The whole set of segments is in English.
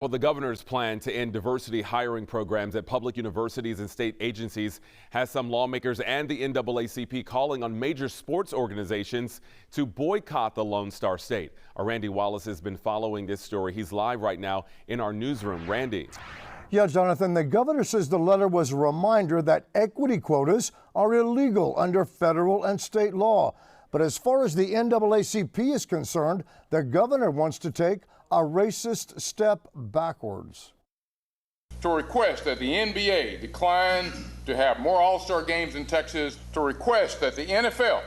Well, the governor's plan to end diversity hiring programs at public universities and state agencies has some lawmakers and the NAACP calling on major sports organizations to boycott the Lone Star State. Our Randy Wallace has been following this story. He's live right now in our newsroom. Randy. Yeah, Jonathan, the governor says the letter was a reminder that equity quotas are illegal under federal and state law. But as far as the NAACP is concerned, the governor wants to take a racist step backwards. To request that the NBA decline to have more All-Star games in Texas, to request that the NFL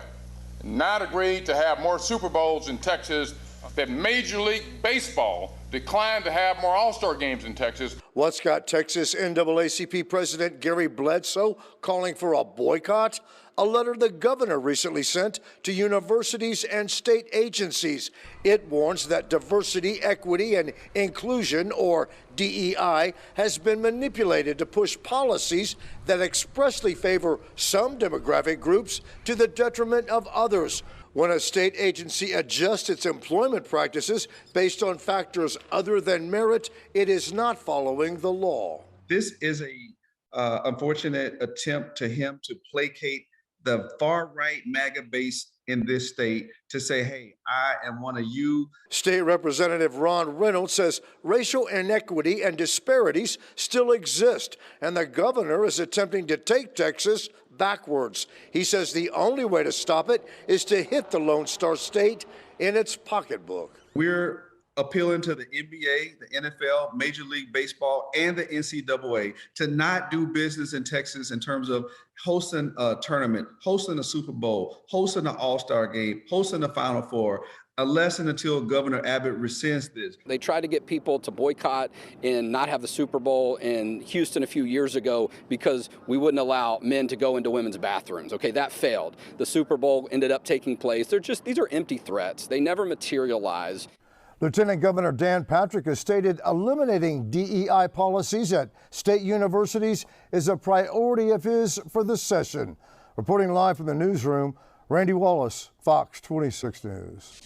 not agree to have more Super Bowls in Texas, that Major League Baseball decline to have more All-Star games in Texas. What's got Texas NAACP President Gary Bledsoe calling for a boycott? A letter the governor recently sent to universities and state agencies. It warns that diversity, equity, and inclusion, or DEI, has been manipulated to push policies that expressly favor some demographic groups to the detriment of others. When a state agency adjusts its employment practices based on factors other than merit, it is not following the law. This is a unfortunate attempt to him to placate the far-right MAGA base in this state to say, hey, I am one of you. State Representative Ron Reynolds says racial inequity and disparities still exist, and the governor is attempting to take Texas backwards. He says the only way to stop it is to hit the Lone Star State in its pocketbook. We're appealing to the NBA, the NFL, Major League Baseball, and the NCAA to not do business in Texas in terms of hosting a tournament, hosting a Super Bowl, hosting an All-Star game, hosting a Final Four, unless and until Governor Abbott rescinds this. They tried to get people to boycott and not have the Super Bowl in Houston a few years ago because we wouldn't allow men to go into women's bathrooms. Okay, that failed. The Super Bowl ended up taking place. These are empty threats. They never materialize. Lieutenant Governor Dan Patrick has stated eliminating DEI policies at state universities is a priority of his for the session. Reporting live from the newsroom, Randy Wallace, Fox 26 News.